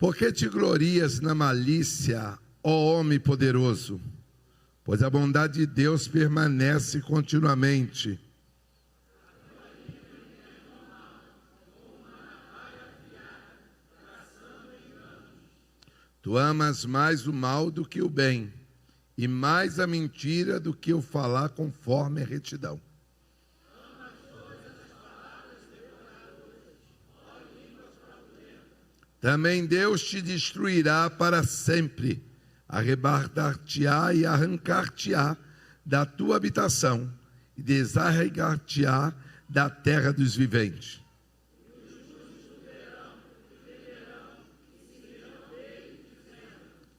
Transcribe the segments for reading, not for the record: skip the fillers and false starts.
Por que te glorias na malícia, ó homem poderoso? Pois a bondade de Deus permanece continuamente. Tu amas mais o mal do que o bem, e mais a mentira do que o falar conforme a retidão. Também Deus te destruirá para sempre, arrebatar-te-á e arrancar-te-á da tua habitação, e desarraigar-te-á da terra dos viventes.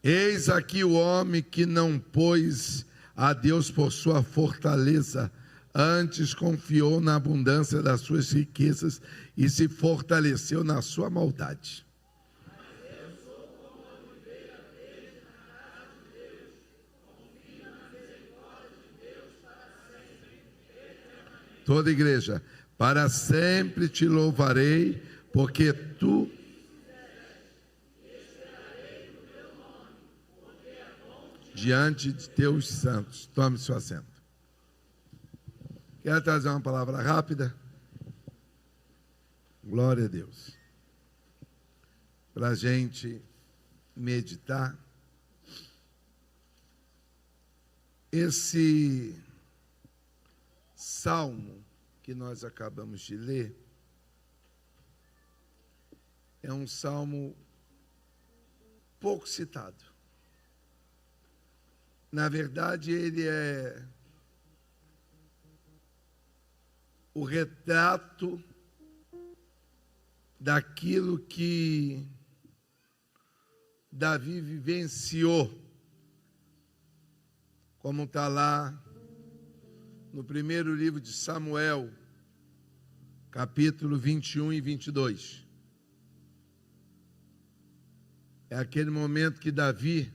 Eis aqui o homem que não pôs a Deus por sua fortaleza, antes confiou na abundância das suas riquezas e se fortaleceu na sua maldade. Toda igreja, para sempre te louvarei, porque tu diante de teus santos. Tome seu assento. Quero trazer uma palavra rápida. Glória a Deus. Para a gente meditar. Esse salmo que nós acabamos de ler é um salmo pouco citado. Na verdade, ele é o retrato daquilo que Davi vivenciou, como está lá no primeiro livro de Samuel, capítulo 21 e 22. É aquele momento que Davi,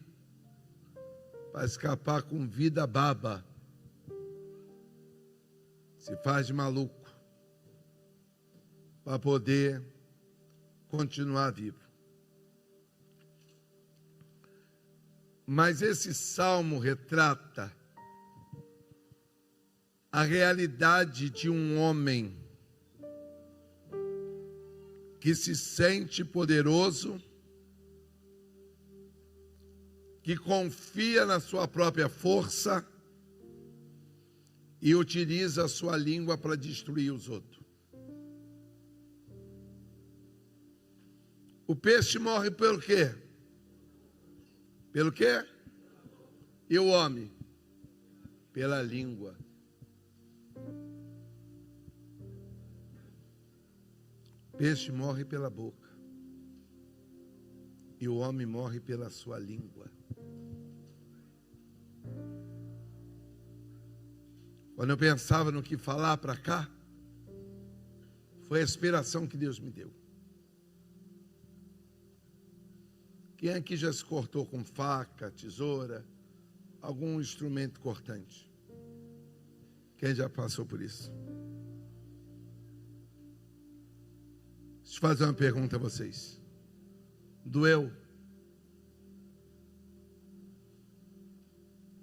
para escapar com vida baba, se faz de maluco, para poder continuar vivo. Mas esse salmo retrata a realidade de um homem que se sente poderoso, que confia na sua própria força e utiliza a sua língua para destruir os outros. O peixe morre pelo quê? Pelo quê? E o homem? Pela língua. O peixe morre pela boca. E o homem morre pela sua língua. Quando eu pensava no que falar para cá, foi a inspiração que Deus me deu. Quem aqui já se cortou com faca, tesoura, algum instrumento cortante? Quem já passou por isso? Deixa eu fazer uma pergunta a vocês. Doeu?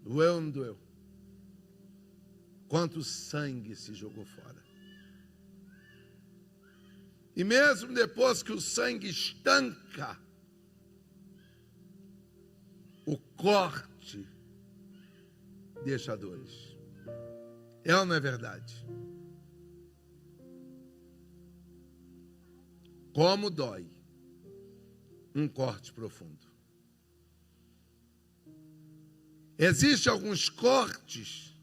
Doeu ou não doeu? Quanto sangue se jogou fora? E mesmo depois que o sangue estanca, o corte deixa dores. É ou não é verdade? Como dói um corte profundo. Existem alguns cortes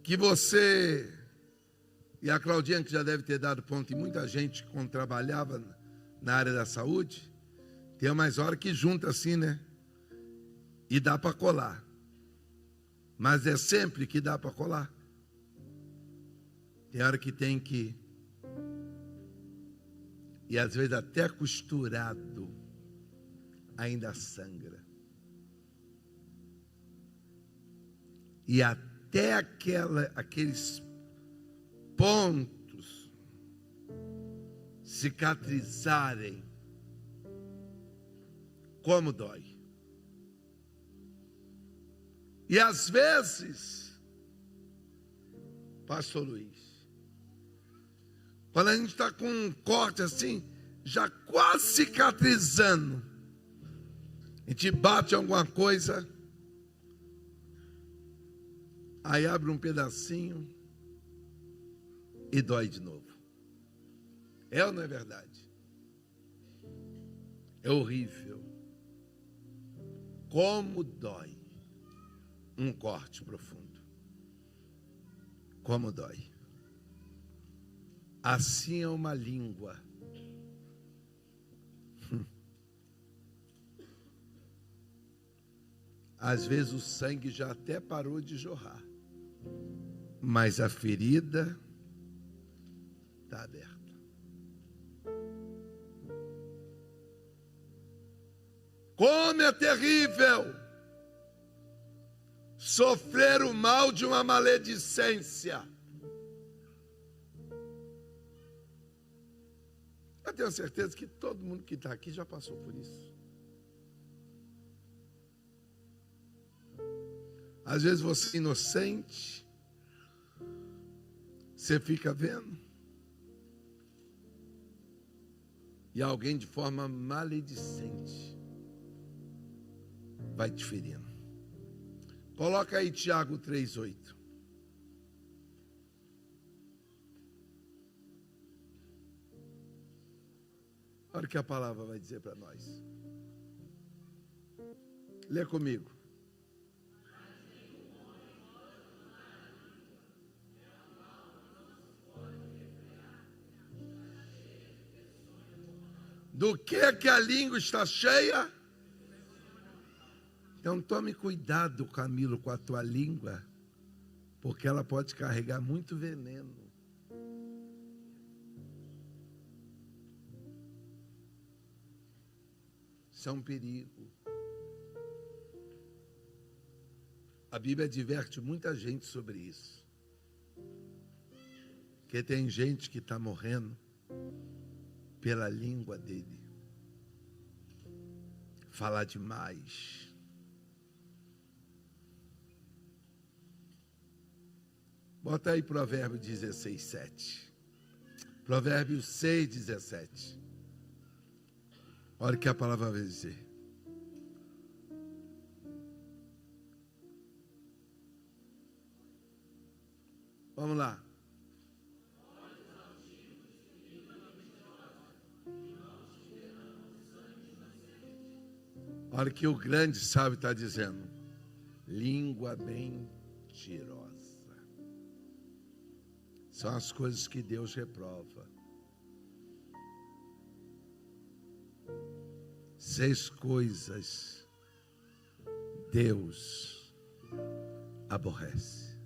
que você, e a Claudinha que já deve ter dado ponto em muita gente quando trabalhava na área da saúde, tem umas horas que junta assim, né? E dá para colar. Mas é sempre que dá para colar. Tem hora que tem que... E às vezes até costurado ainda sangra. E até aqueles pontos cicatrizarem, como dói. E às vezes, Pastor Luiz, quando a gente está com um corte assim, já quase cicatrizando, a gente bate alguma coisa, aí abre um pedacinho e dói de novo. É ou não é verdade? É horrível. Como dói um corte profundo. Como dói. Assim é uma língua. Às vezes o sangue já até parou de jorrar, mas a ferida está aberta. Como é terrível sofrer o mal de uma maledicência. Eu tenho certeza que todo mundo que está aqui já passou por isso. Às vezes você é inocente, você fica vendo, e alguém de forma maledicente vai te ferindo. Coloca aí Tiago 3:8. Olha o que a palavra vai dizer para nós. Lê comigo. Do que a língua está cheia? Então tome cuidado, Camilo, com a tua língua, porque ela pode carregar muito veneno. Isso é um perigo. A Bíblia adverte muita gente sobre isso. Porque tem gente que está morrendo pela língua dele. Falar demais. Bota aí Provérbios 16:7. Provérbios 6:17. Olha o que a palavra vai dizer. Vamos lá. Olha o que o grande sábio está dizendo. Língua mentirosa. São as coisas que Deus reprova. 6 coisas Deus aborrece.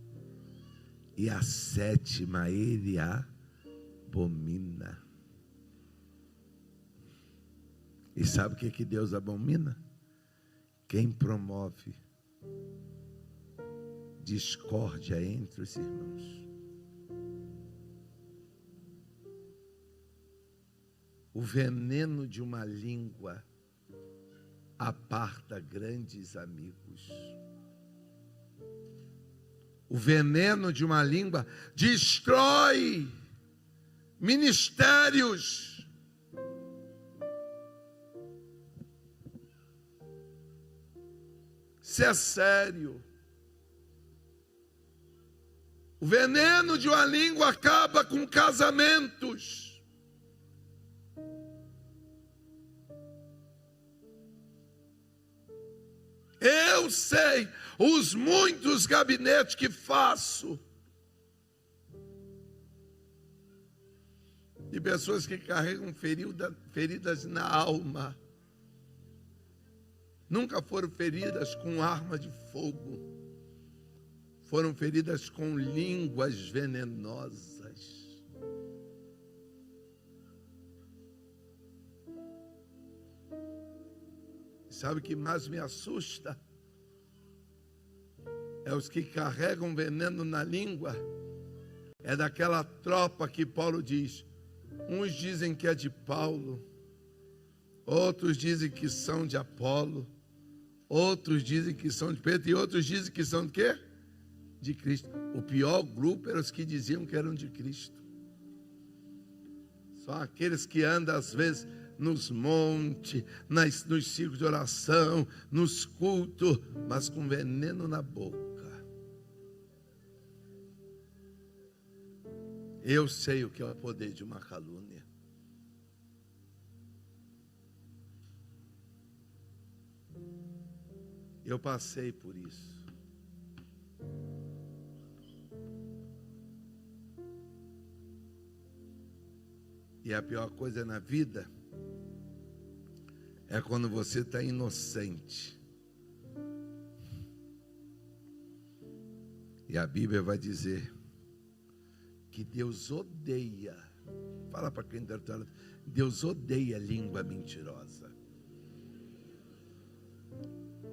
E a 7ª ele abomina. E sabe o que Deus abomina? Quem promove discórdia entre os irmãos. O veneno de uma língua aparta grandes amigos. O veneno de uma língua destrói ministérios. Isso é sério. O veneno de uma língua acaba com casamentos. Eu sei os muitos gabinetes que faço de pessoas que carregam feridas na alma. Nunca foram feridas com arma de fogo. Foram feridas com línguas venenosas. Sabe o que mais me assusta? É os que carregam veneno na língua. É daquela tropa que Paulo diz: Uns dizem que é de Paulo, outros dizem que são de Apolo, outros dizem que são de Pedro, e outros dizem que são de quê? De Cristo. O pior grupo eram os que diziam que eram de Cristo. Só aqueles que andam às vezes nos montes, nos círculos de oração, nos cultos, mas com veneno na boca. Eu sei o que é o poder de uma calúnia. Eu passei por isso. E a pior coisa na vida é quando você está inocente. E a Bíblia vai dizer que Deus odeia. Fala para quem está do lado. Deus odeia língua mentirosa.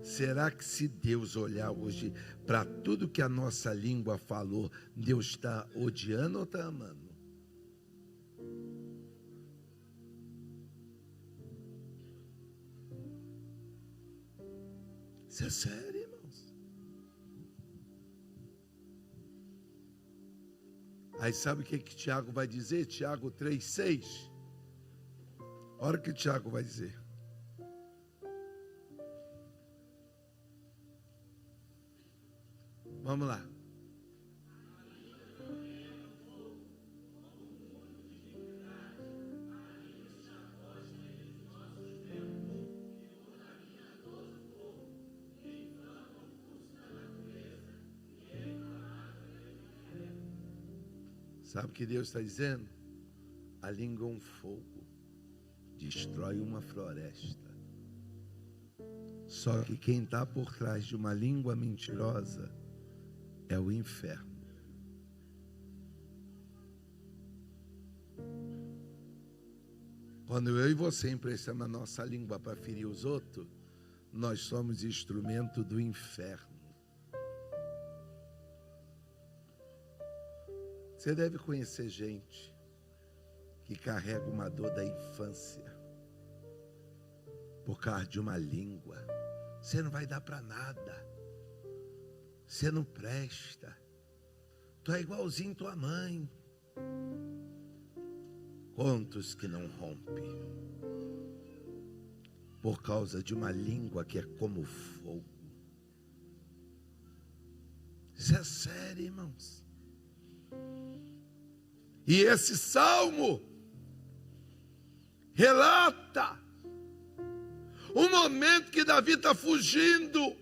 Será que se Deus olhar hoje para tudo que a nossa língua falou, Deus está odiando ou está amando? Isso é sério, irmãos. Aí sabe o que Tiago vai dizer? Tiago 3,6. Olha o que Tiago vai dizer. Vamos lá. Sabe o que Deus está dizendo? A língua é um fogo, destrói uma floresta. Só que quem está por trás de uma língua mentirosa é o inferno. Quando eu e você emprestamos a nossa língua para ferir os outros, nós somos instrumento do inferno. Você deve conhecer gente que carrega uma dor da infância por causa de uma língua. Você não vai dar para nada. Você não presta. Tu é igualzinho tua mãe. Contos que não rompem por causa de uma língua que é como fogo. Isso é sério, irmãos. E esse salmo relata o momento que Davi está fugindo.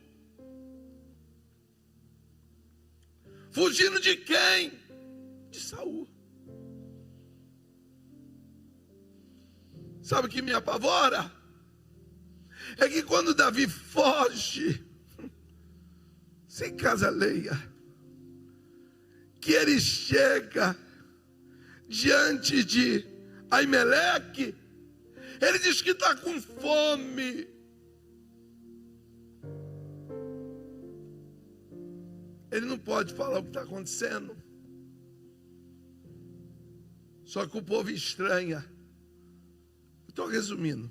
Fugindo de quem? De Saul. Sabe o que me apavora? É que quando Davi foge, sem casa leia, que ele chega diante de Aimeleque, ele diz que está com fome. Ele não pode falar o que está acontecendo. Só que o povo estranha. Estou resumindo.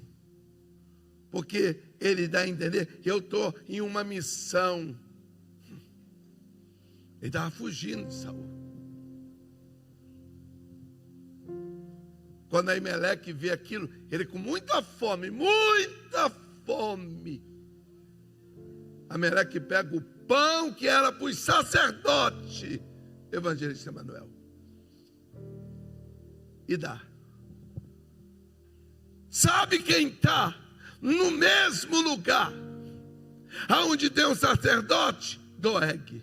Porque ele dá a entender que eu estou em uma missão. Ele estava fugindo de Saul. Quando Aimeleque vê aquilo, ele com muita fome, Aimeleque pega o pão que era para os sacerdotes, evangelista Manuel, e dá. Sabe quem está no mesmo lugar aonde tem um sacerdote? Doeg.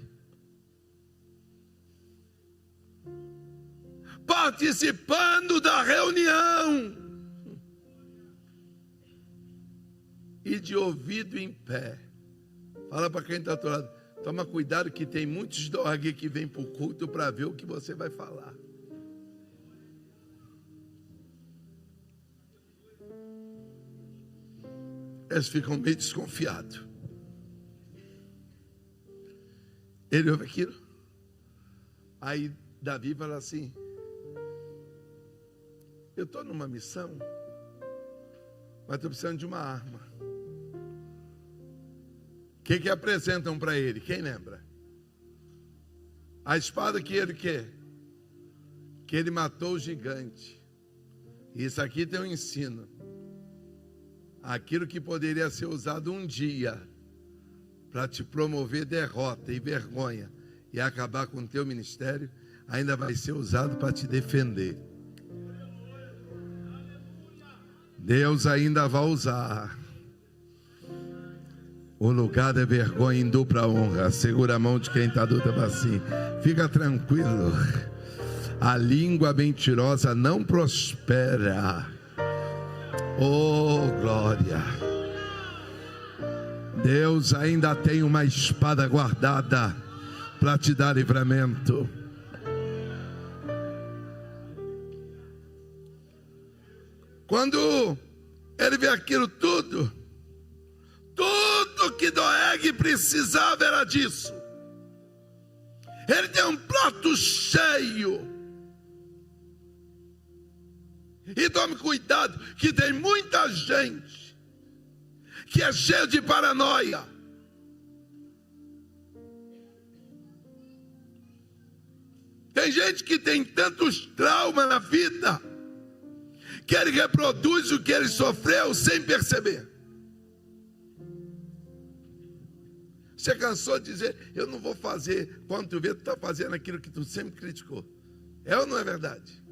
Participando da reunião e de ouvido em pé. Fala para quem está do lado, toma cuidado que tem muitos Doeg que vêm para o culto para ver o que você vai falar. Eles ficam meio desconfiados. Ele ouve aquilo. Aí Davi fala assim: eu estou numa missão, mas estou precisando de uma arma. O que apresentam para ele? Quem lembra? A espada que ele quer. Que ele matou o gigante. Isso aqui tem um ensino. Aquilo que poderia ser usado um dia para te promover derrota e vergonha e acabar com o teu ministério, ainda vai ser usado para te defender. Deus ainda vai usar o lugar da vergonha em dupla honra. Segura a mão de quem está do teu assim. Fica tranquilo. A língua mentirosa não prospera. Oh, glória. Deus ainda tem uma espada guardada para te dar livramento. Quando ele vê aquilo tudo que Doeg precisava era disso. Ele tem um prato cheio. E tome cuidado, que tem muita gente que é cheia de paranoia. Tem gente que tem tantos traumas na vida que ele reproduz o que ele sofreu sem perceber. Você cansou de dizer, eu não vou fazer, quando tu vê, tu está fazendo aquilo que tu sempre criticou. É ou não é verdade?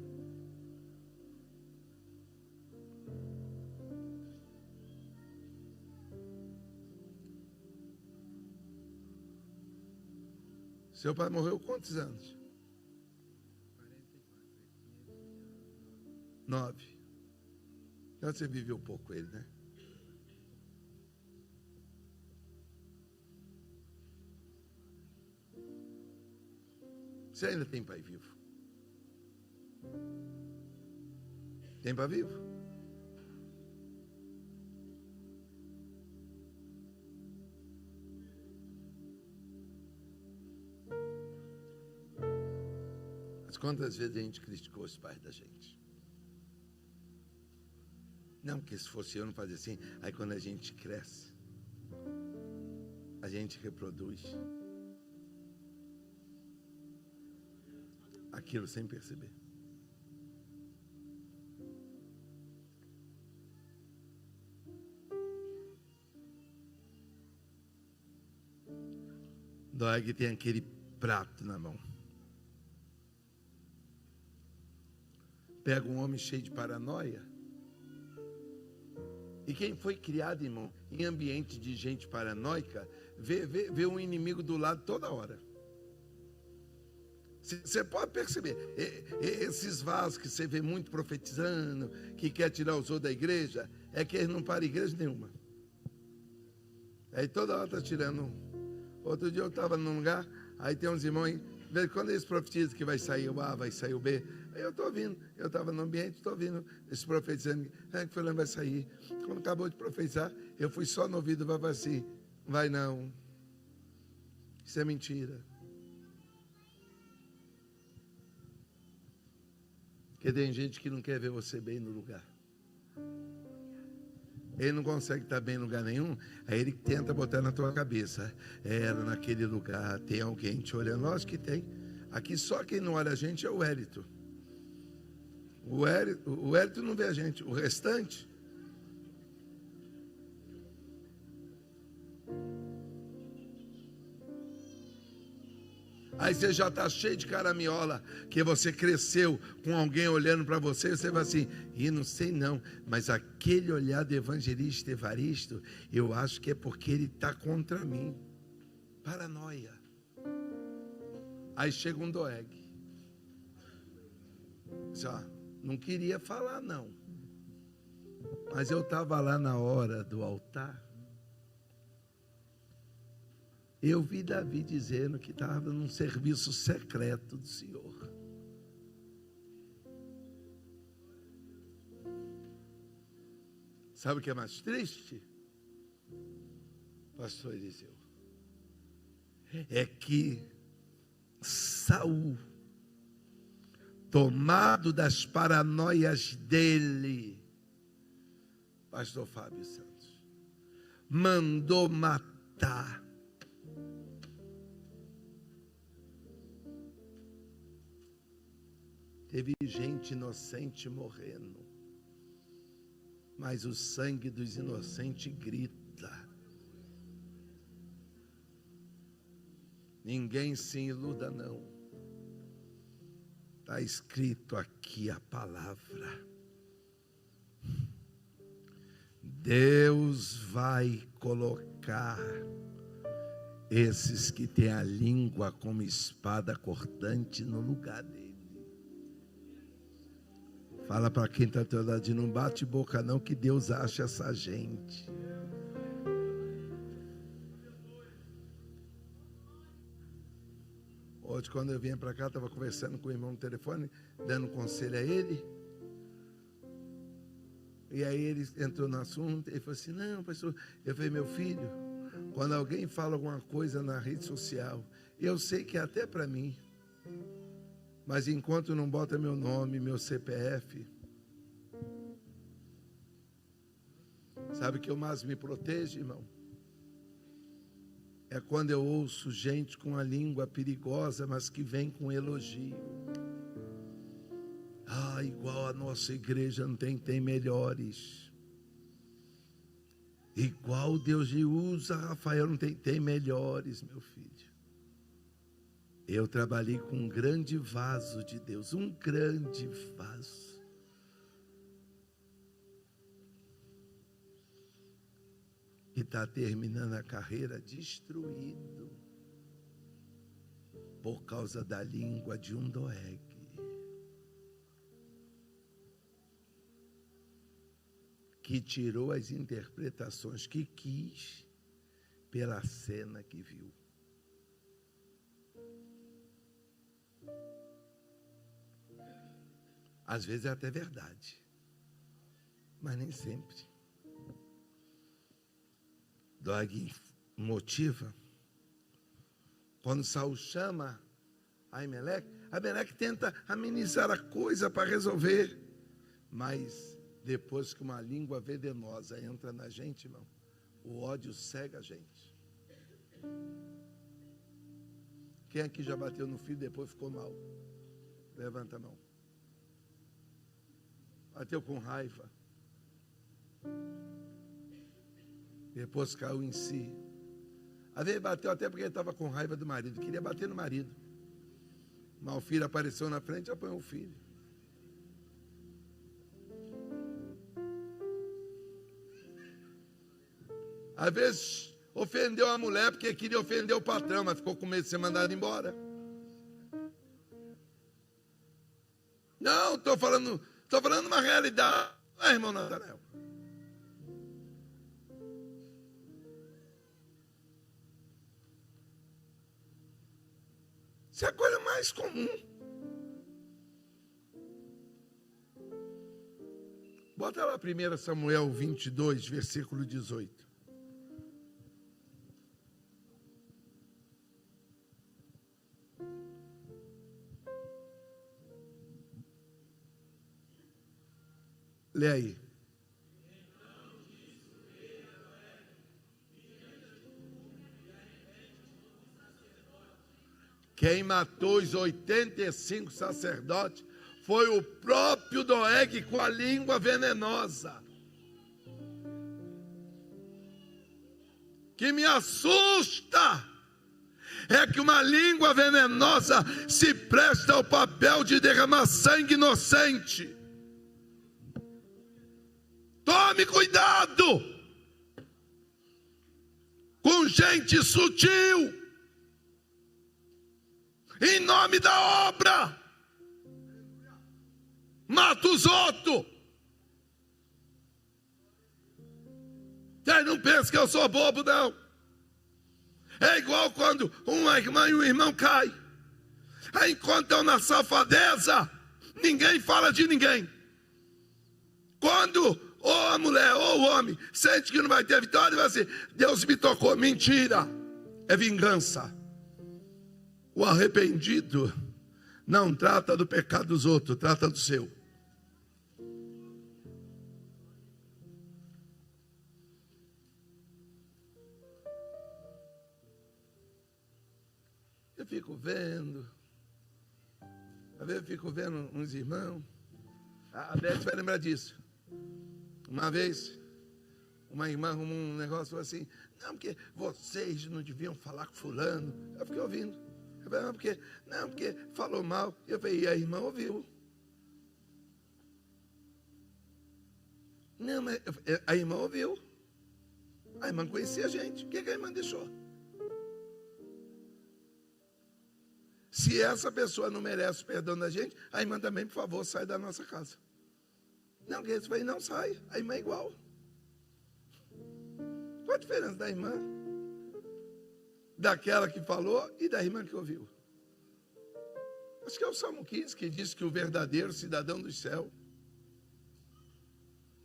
Seu pai morreu quantos anos? 9. Então você viveu pouco com ele, né? Você ainda tem pai vivo? Tem pai vivo? Mas quantas vezes a gente criticou os pais da gente? Não, porque se fosse eu não fazia assim. Aí quando a gente cresce, a gente reproduz aquilo sem perceber. Doeg tem aquele prato na mão. Pega um homem cheio de paranoia. E quem foi criado, irmão, em ambiente de gente paranoica, vê um inimigo do lado toda hora. Você pode perceber, esses vasos que você vê muito profetizando, que quer tirar os outros da igreja, é que eles não param igreja nenhuma. Aí toda hora está tirando. Outro dia eu estava num lugar, aí tem uns irmãos aí, quando eles profetizam que vai sair o A, vai sair o B, aí eu estou ouvindo, eu estava no ambiente, estou ouvindo eles profetizando, que fulano vai sair. Quando acabou de profetizar, eu fui só no ouvido, vai assim, vai não, isso é mentira. Porque tem gente que não quer ver você bem no lugar. Ele não consegue estar bem em lugar nenhum, aí ele tenta botar na tua cabeça, era naquele lugar, tem alguém te olhando. Lógico que tem. Aqui só quem não olha a gente é o Hélito. O Hélito não vê a gente, o restante. Aí você já está cheio de caramiola, que você cresceu com alguém olhando para você, você vai assim, e não sei não, mas aquele olhar do evangelista Evaristo, eu acho que é porque ele está contra mim. Paranoia. Aí chega um Doeg. Já não queria falar não, mas eu estava lá na hora do altar. Eu vi Davi dizendo que estava num serviço secreto do Senhor. Sabe o que é mais triste, pastor Eliseu? É que Saul tomado das paranoias dele, pastor Fábio Santos, mandou matar. Teve gente inocente morrendo, mas o sangue dos inocentes grita. Ninguém se iluda, não. Está escrito aqui a palavra. Deus vai colocar esses que têm a língua como espada cortante no lugar dele. Fala para quem está ao teu lado, não bate boca não, que Deus acha essa gente. Hoje, quando eu vinha para cá, estava conversando com o irmão no telefone, dando conselho a ele. E aí ele entrou no assunto, ele falou assim, não, pastor, eu falei, meu filho, quando alguém fala alguma coisa na rede social, eu sei que é até para mim, mas enquanto não bota meu nome, meu CPF, sabe o que eu mais me protejo, irmão? É quando eu ouço gente com a língua perigosa, mas que vem com elogio. Ah, igual a nossa igreja não tem melhores. Igual Deus usa, Rafael não tem melhores, meu filho. Eu trabalhei com um grande vaso de Deus, um grande vaso. Que está terminando a carreira destruído por causa da língua de um Doeg. Que tirou as interpretações que quis pela cena que viu. Às vezes é até verdade, mas nem sempre. Doeg motiva. Quando Saul chama Aimeleque tenta amenizar a coisa para resolver, mas depois que uma língua venenosa entra na gente, irmão, o ódio cega a gente. Quem aqui já bateu no filho e depois ficou mal? Levanta a mão. Bateu com raiva. Depois caiu em si. Às vezes bateu até porque ele estava com raiva do marido. Queria bater no marido. Mas o filho apareceu na frente e apanhou o filho. Às vezes ofendeu a mulher porque queria ofender o patrão, mas ficou com medo de ser mandado embora. Não, estou falando uma realidade, irmão Natanael. Isso é a coisa mais comum. Bota lá 1 Samuel 22, versículo 18. Lê aí. Quem matou os 85 sacerdotes foi o próprio Doeg com a língua venenosa. Que me assusta é que uma língua venenosa se presta ao papel de derramar sangue inocente. Tome cuidado com gente sutil. Em nome da obra, mata os outros. Você não pensa que eu sou bobo, não. É igual quando uma irmã e um irmão caem. Aí enquanto estão na safadeza, ninguém fala de ninguém. Quando ou a mulher ou o homem sente que não vai ter vitória, vai dizer, Deus me tocou. Mentira, é vingança. O arrependido Não trata do pecado dos outros, trata do seu. Eu fico vendo, às vezes eu fico vendo uns irmãos, a Beth vai lembrar disso. Uma vez, uma irmã arrumou um negócio e falou assim: não, porque vocês não deviam falar com fulano. Eu fiquei ouvindo. Eu falei: não, porque falou mal. Eu falei: e a irmã ouviu. Não, mas a irmã ouviu. A irmã conhecia a gente. O que a irmã deixou? Se essa pessoa não merece o perdão da gente, a irmã também, por favor, sai da nossa casa. Não, que esse não sai. A irmã é igual. Qual a diferença da irmã? Daquela que falou e da irmã que ouviu? Acho que é o Salmo 15 que diz que o verdadeiro cidadão do céu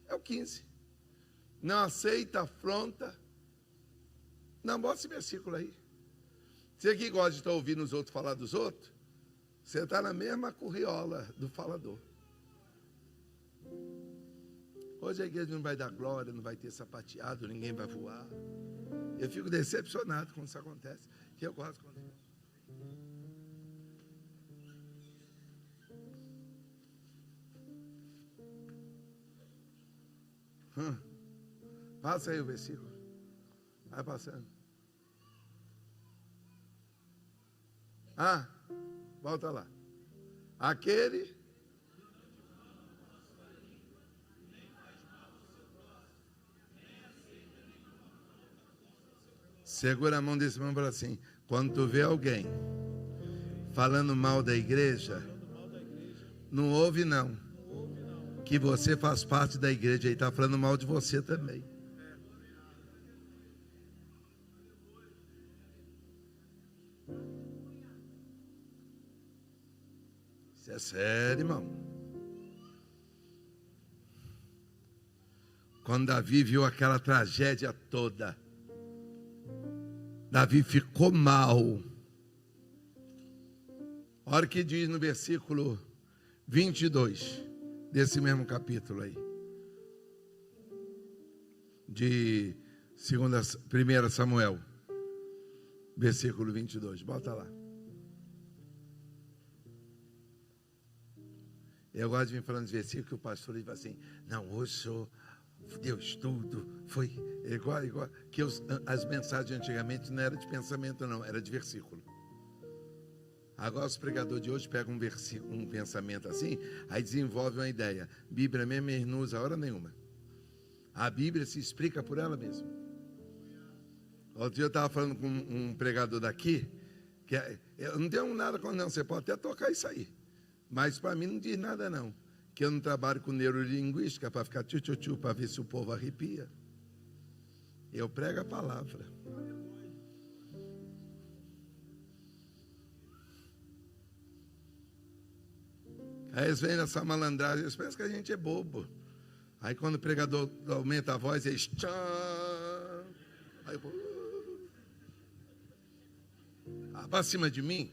é o 15. Não aceita afronta. Não, bota esse versículo aí. Você que gosta de estar ouvindo os outros falar dos outros, você está na mesma curriola do falador. Hoje a igreja não vai dar glória, não vai ter sapateado, ninguém vai voar. Eu fico decepcionado quando isso acontece, que eu gosto quando... Passa aí o versículo. Vai passando. Volta lá. Aquele segura a mão desse irmão e fala assim: quando tu vê alguém falando mal da igreja, não ouve não, que você faz parte da igreja e está falando mal de você também. Isso é sério, irmão. Quando Davi viu aquela tragédia toda, Davi ficou mal. Olha o que diz no versículo 22 desse mesmo capítulo aí, de 1 Samuel, versículo 22. Bota lá. Eu gosto de vir falando de versículo que o pastor diz assim: não, hoje o senhor deu estudo, foi igual que as mensagens antigamente não eram de pensamento não, era de versículo. Agora os pregadores de hoje pegam um pensamento assim, aí desenvolve uma ideia. Bíblia mesmo eles não usa hora nenhuma. A Bíblia se explica por ela mesma. Outro dia eu estava falando com um pregador daqui, que eu não tenho nada com não, você pode até tocar isso aí, mas para mim não diz nada não, que eu não trabalho com neurolinguística para ficar tchu-tchu-tchu, para ver se o povo arrepia. Eu prego a palavra. Aí eles vêm nessa malandragem, eles pensam que a gente é bobo. Aí quando o pregador aumenta a voz, eles tchã. Aí eu para cima de mim,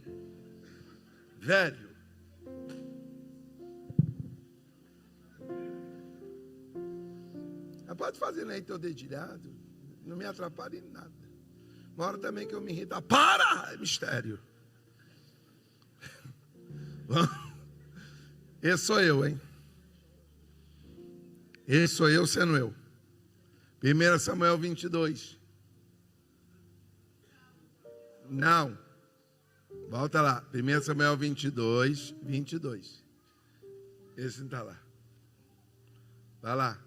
velho. Pode fazer aí teu dedilhado, não me atrapalha em nada. Uma hora também que eu me irrito, para! É mistério. Esse sou eu, hein? Esse sou eu sendo eu. 1 Samuel 22. Não. Volta lá. 1 Samuel 22. Esse não está lá. Vai lá.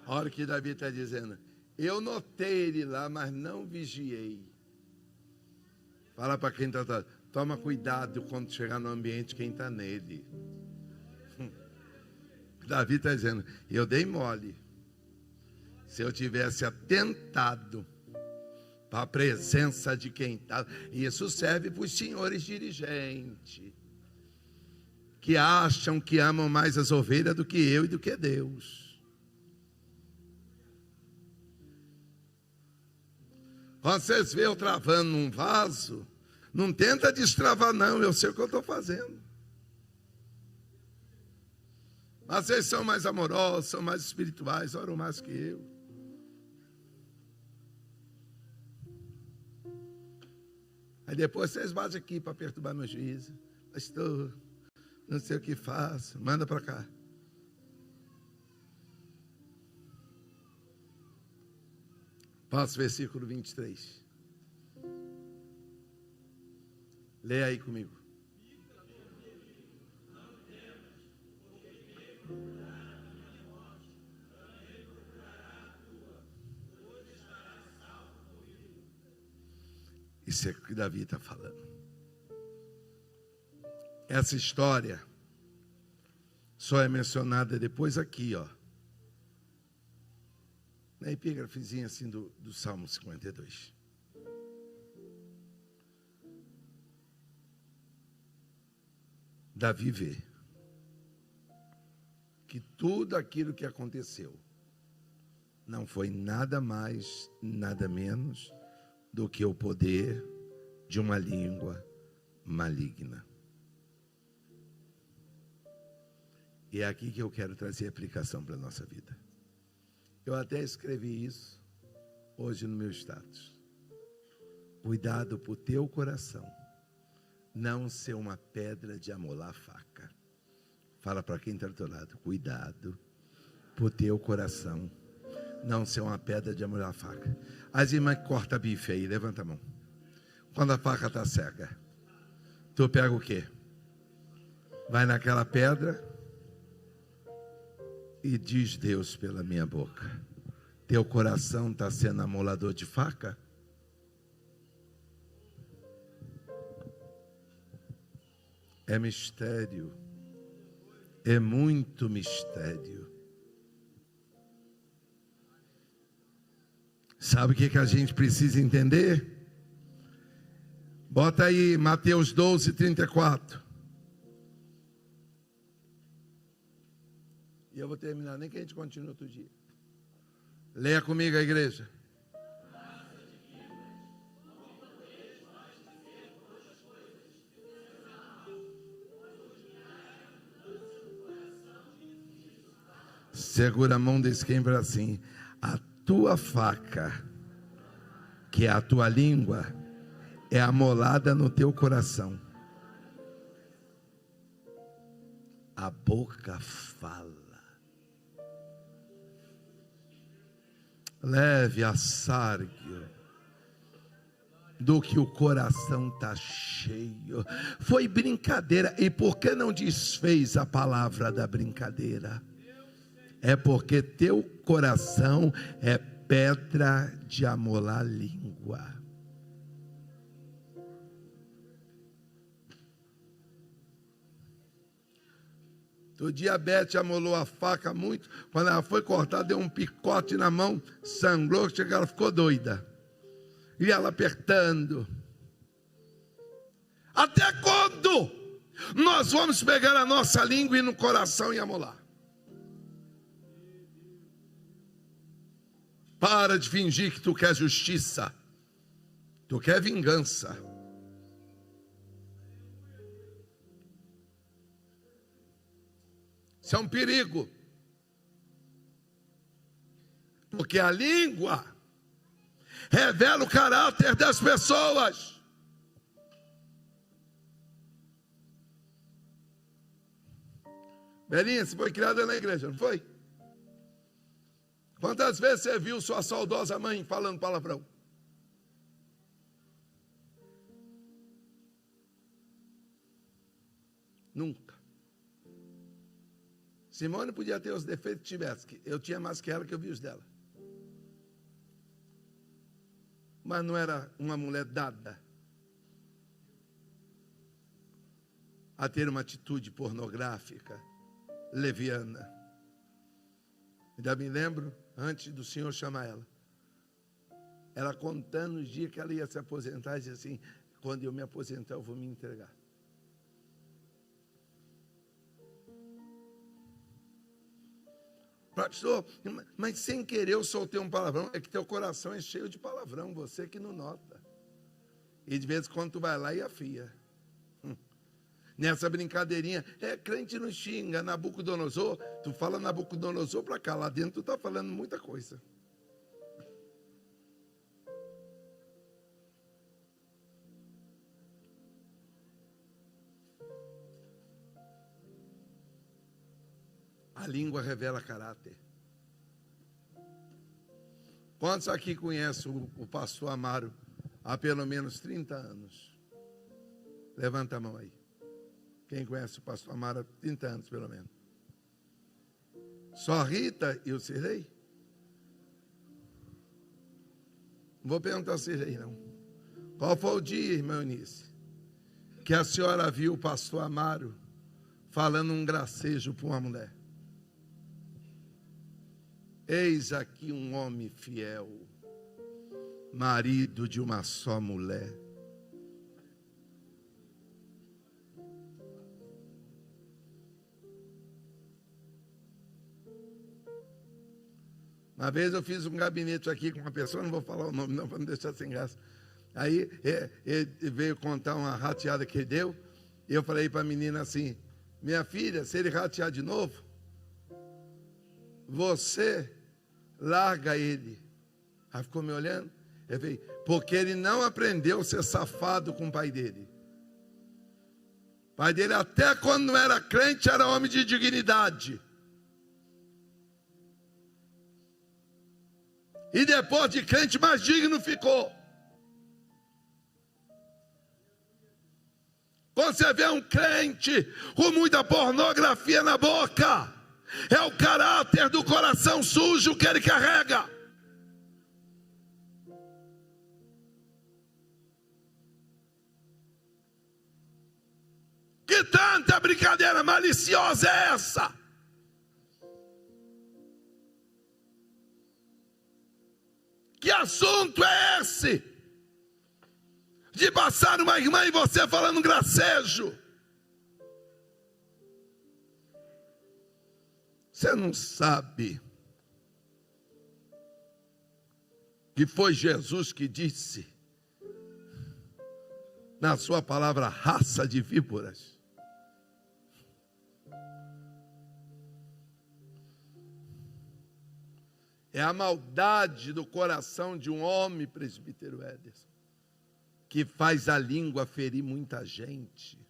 A hora que Davi está dizendo: eu notei ele lá, mas não vigiei. Fala para quem está, toma cuidado quando chegar no ambiente quem está nele. Davi está dizendo: eu dei mole. Se eu tivesse atentado para a presença de quem está. Isso serve para os senhores dirigentes, que acham que amam mais as ovelhas do que eu e do que Deus. Quando vocês veem eu travando num vaso, não tenta destravar não, eu sei o que eu estou fazendo. Mas vocês são mais amorosos, são mais espirituais, oram mais que eu. Aí depois vocês batem aqui para perturbar meu juízo. Pastor, não sei o que faço, manda para cá. Passa o versículo 23. Leia aí comigo. Isso é o que Davi está falando. Essa história só é mencionada depois aqui, ó, na epígrafezinha assim do Salmo 52. Davi vê que tudo aquilo que aconteceu não foi nada mais, nada menos do que o poder de uma língua maligna. E é aqui que eu quero trazer a aplicação para a nossa vida. Eu até escrevi isso hoje no meu status. Cuidado para o teu coração não ser uma pedra de amolar faca. Fala para quem está do teu lado. Cuidado para o teu coração não ser uma pedra de amolar faca. As irmãs que cortam bife aí, levanta a mão. Quando a faca está cega, tu pega o quê? Vai naquela pedra e diz Deus pela minha boca. Teu coração está sendo amolador de faca? É mistério. É muito mistério. Sabe o que a gente precisa entender? Bota aí Mateus 12, 34. E eu vou terminar, nem que a gente continue outro dia. Leia comigo a igreja. Segura a mão desse quem para assim. A tua faca, que é a tua língua, é amolada no teu coração. A boca fala. Leve a sargue do que o coração está cheio. Foi brincadeira. E por que não desfez a palavra da brincadeira? É porque teu coração é pedra de amolar língua. O diabetes amolou a faca muito. Quando ela foi cortada, deu um picote na mão, sangrou, chega, ela ficou doida. E ela apertando. Até quando nós vamos pegar a nossa língua e no coração e amolar? Para de fingir que tu quer justiça. Tu quer vingança. Isso é um perigo. Porque a língua revela o caráter das pessoas. Belinha, você foi criada na igreja, não foi? Quantas vezes você viu sua saudosa mãe falando palavrão? Nunca. Simone podia ter os defeitos que tivesse. Eu tinha mais que ela, que eu vi os dela. Mas não era uma mulher dada a ter uma atitude pornográfica, leviana. Ainda me lembro, antes do Senhor chamar ela, ela contando os dias que ela ia se aposentar, e disse assim: quando eu me aposentar, eu vou me entregar. Pastor, mas sem querer eu soltei um palavrão. É que teu coração é cheio de palavrão, você que não nota. E de vez em quando tu vai lá e afia. Nessa brincadeirinha, crente não xinga, Nabucodonosor, tu fala Nabucodonosor para cá, lá dentro tu está falando muita coisa. A língua revela caráter. Quantos aqui conhecem o pastor Amaro há pelo menos 30 anos? Levanta a mão aí. Quem conhece o pastor Amaro há 30 anos pelo menos? Só a Rita e o Cirlei? Não vou perguntar ao Cirlei, não. Qual foi o dia, irmã Eunice, que a senhora viu o pastor Amaro falando um gracejo para uma mulher? Eis aqui um homem fiel, marido de uma só mulher. Uma vez eu fiz um gabinete aqui com uma pessoa, não vou falar o nome não, para não deixar sem graça. Aí ele veio contar uma rateada que ele deu, e eu falei para a menina assim: minha filha, se ele ratear de novo, você larga ele. Ela ficou me olhando. Eu falei: porque ele não aprendeu a ser safado com o pai dele. O pai dele, até quando não era crente, era homem de dignidade. E depois de crente, mais digno ficou. Quando você vê um crente com muita pornografia na boca, é o caráter do coração sujo que ele carrega. Que tanta brincadeira maliciosa é essa? Que assunto é esse? De passar uma irmã e você falando gracejo. Você não sabe que foi Jesus que disse na sua palavra: raça de víboras. É a maldade do coração de um homem, presbítero Ederson, que faz a língua ferir muita gente.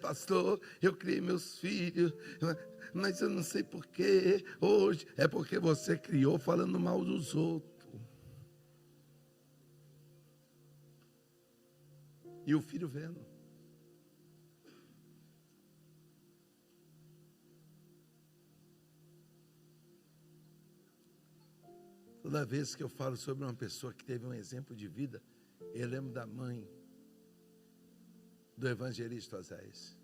Pastor, eu criei meus filhos, mas eu não sei porquê hoje. É porque você criou falando mal dos outros. E o filho vendo. Toda vez que eu falo sobre uma pessoa que teve um exemplo de vida, eu lembro da mãe do evangelista Oséias.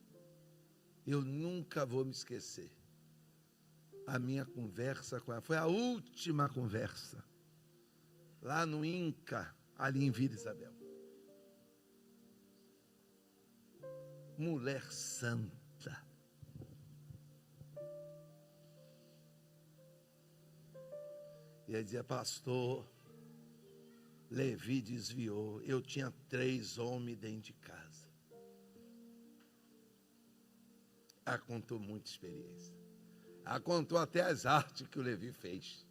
Eu nunca vou me esquecer. A minha conversa com ela foi a última conversa, lá no Inca, ali em Vila Isabel. Mulher santa. E ele dizia: pastor, Levi desviou. Eu tinha 3 homens dentro de casa. Ela contou muita experiência. Ela contou até as artes que o Levi fez.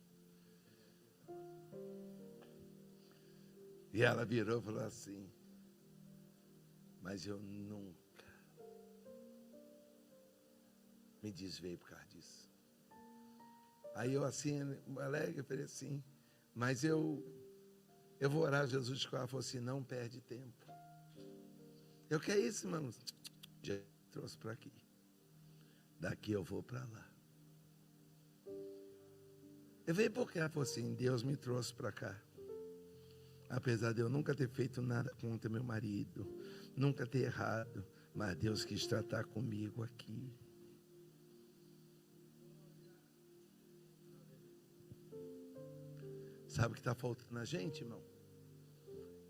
E ela virou e falou assim: mas eu nunca me desviei por causa disso. Aí eu assim, alegre, eu falei assim: mas eu vou orar a Jesus com ela. Falou assim: não perde tempo. Eu, que é isso, irmão? Já trouxe para aqui. Daqui eu vou para lá. Eu veio porque ela falou assim: Deus me trouxe para cá. Apesar de eu nunca ter feito nada contra meu marido, nunca ter errado, mas Deus quis tratar comigo aqui. Sabe o que está faltando a gente, irmão?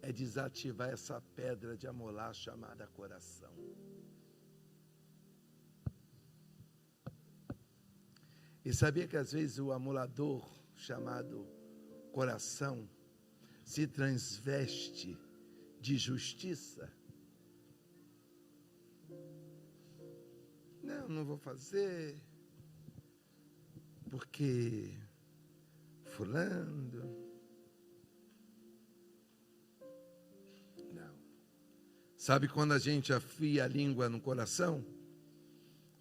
É desativar essa pedra de amolar chamada coração. E sabia que às vezes o amolador chamado coração se transveste de justiça? Não vou fazer, porque fulano. Não. Sabe quando a gente afia a língua no coração?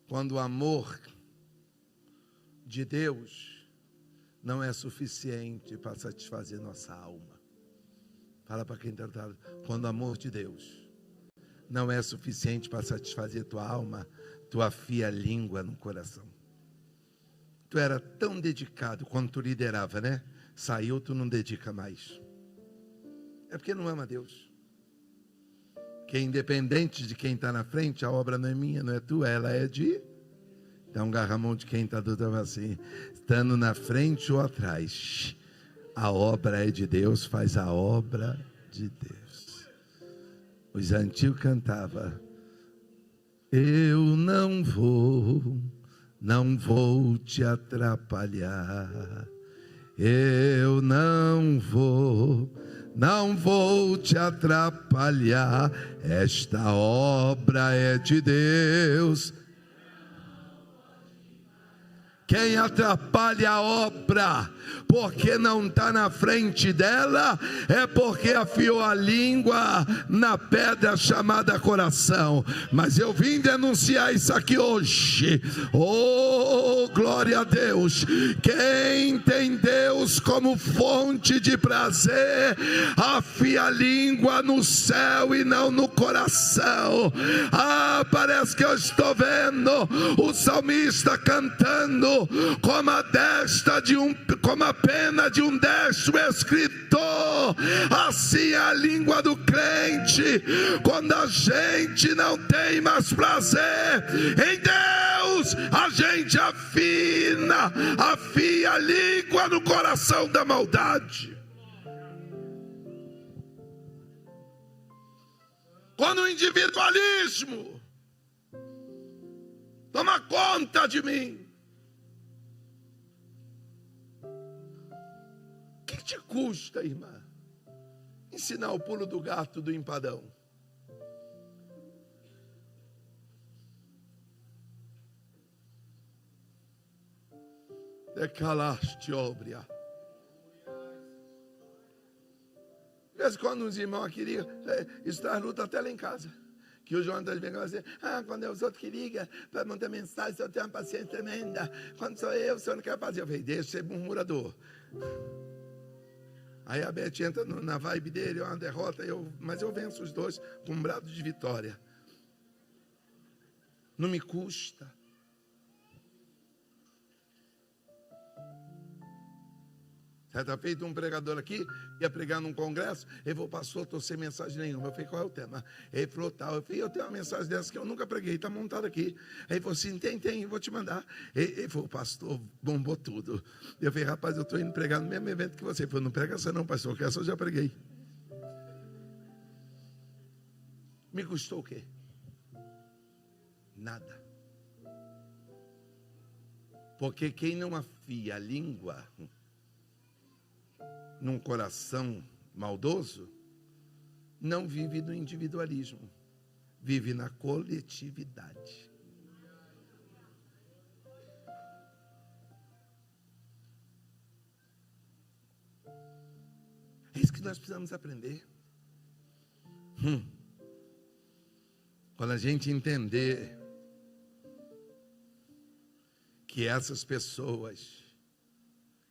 Quando o amor de Deus não é suficiente para satisfazer nossa alma. Fala para quem está do lado. Quando o amor de Deus não é suficiente para satisfazer tua alma, tu afia a língua no coração. Tu era tão dedicado quando tu liderava, né? Saiu, tu não dedica mais. É porque não ama Deus. Que independente de quem está na frente, a obra não é minha, não é tua, ela é de... Dá um garramão de quem está do outro assim, estando na frente ou atrás. A obra é de Deus, faz a obra de Deus. Os antigos cantavam: eu não vou te atrapalhar. Eu não vou te atrapalhar. Esta obra é de Deus. Quem atrapalha a obra porque não está na frente dela, é porque afiou a língua na pedra chamada coração. Mas eu vim denunciar isso aqui hoje. Oh, glória a Deus. Quem tem Deus como fonte de prazer, afia a língua no céu e não no coração. Parece que eu estou vendo o salmista cantando como a pena de um destro escritor. Assim é a língua do crente, quando a gente não tem mais prazer em Deus, a gente afia a língua no coração da maldade. Quando o individualismo toma conta de mim, o que te custa, irmã, ensinar o pulo do gato do empadão? Decalaste, obria. De vez em quando uns irmãos aqui ligam, isso traz luta até lá em casa. Que o João vem e vai dizer: quando é os outros que ligam para mandar mensagem, o senhor tem uma paciência tremenda. Quando sou eu, o senhor não quer fazer. Eu falei: deixa de ser murmurador. Aí a Beth entra na vibe dele, é uma derrota, mas eu venço os dois com um brado de vitória. Não me custa. Certa feita, um pregador aqui ia pregar num congresso. Ele falou: pastor, estou sem mensagem nenhuma. Eu falei: qual é o tema? Ele falou: tal. Eu falei: eu tenho uma mensagem dessa que eu nunca preguei, está montada aqui. Aí ele falou assim: tem, vou te mandar. Ele falou: pastor, bombou tudo. Eu falei: rapaz, eu estou indo pregar no mesmo evento que você. Ele falou: não prega essa não, pastor, que essa eu já preguei. Me custou o quê? Nada. Porque quem não afia a língua num coração maldoso, não vive no individualismo, vive na coletividade. É isso que nós precisamos aprender. Quando a gente entender que essas pessoas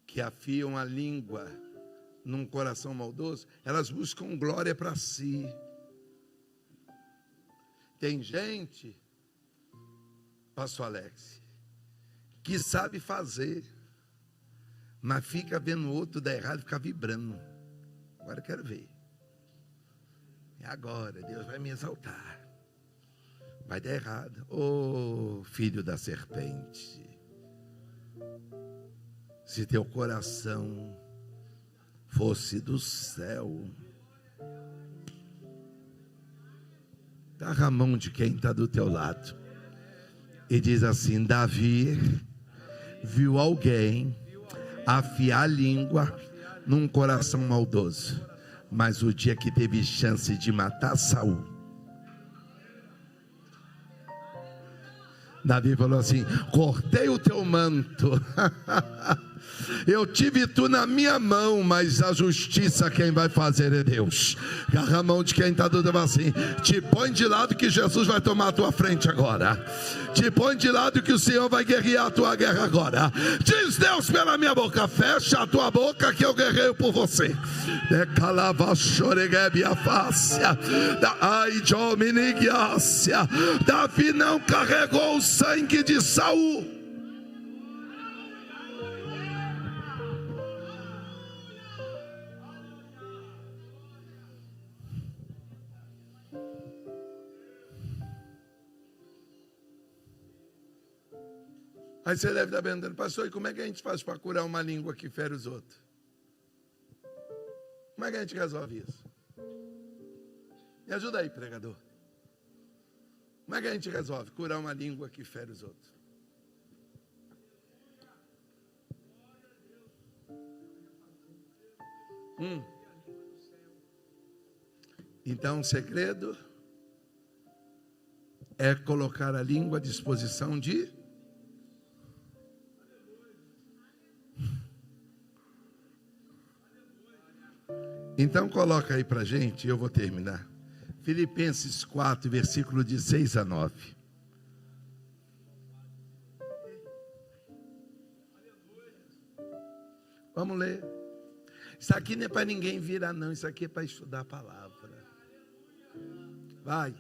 que afiam a língua num coração maldoso, elas buscam glória para si. Tem gente, pastor Alex, que sabe fazer, mas fica vendo o outro dar errado e fica vibrando. Agora eu quero ver. E agora Deus vai me exaltar. Vai dar errado. Ô filho da serpente, se teu coração fosse do céu. Agarra a mão de quem está do teu lado e diz assim: Davi viu alguém afiar a língua num coração maldoso, mas o dia que teve chance de matar Saul, Davi falou assim: cortei o teu manto, eu tive tu na minha mão, mas a justiça quem vai fazer é Deus. Agarra a mão de quem está dando assim: te põe de lado que Jesus vai tomar a tua frente agora. Te põe de lado que o Senhor vai guerrear a tua guerra agora. Diz Deus pela minha boca: fecha a tua boca que eu guerreio por você. Davi não carregou o sangue de Saul. Aí você deve estar perguntando: pastor, e como é que a gente faz para curar uma língua que fere os outros? Como é que a gente resolve isso? Me ajuda aí, pregador. Como é que a gente resolve curar uma língua que fere os outros? Então o segredo é colocar a língua à disposição de... Então coloca aí para gente, eu vou terminar. Filipenses 4, versículo de 6 a 9. Vamos ler. Isso aqui não é para ninguém virar não, isso aqui é para estudar a palavra. Vai.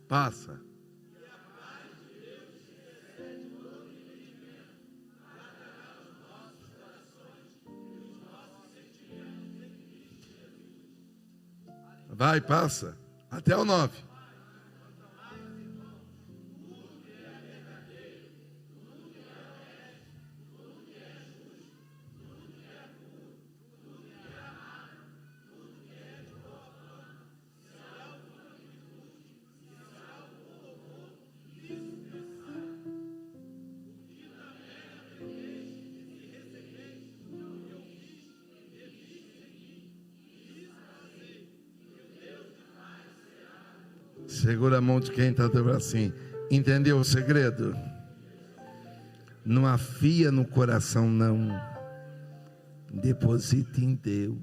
Passa. Vai, passa. Até o 9. Segura a mão de quem está do assim. Entendeu o segredo? Não afia no coração, não. Deposita em Deus.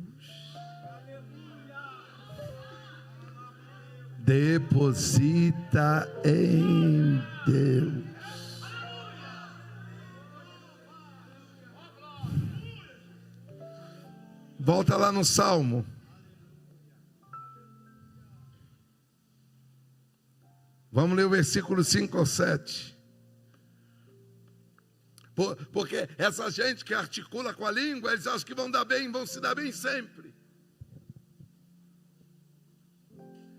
Deposita em Deus. Volta lá no Salmo. Vamos ler o versículo 5 ou 7. Porque essa gente que articula com a língua, eles acham que vão dar bem, vão se dar bem sempre.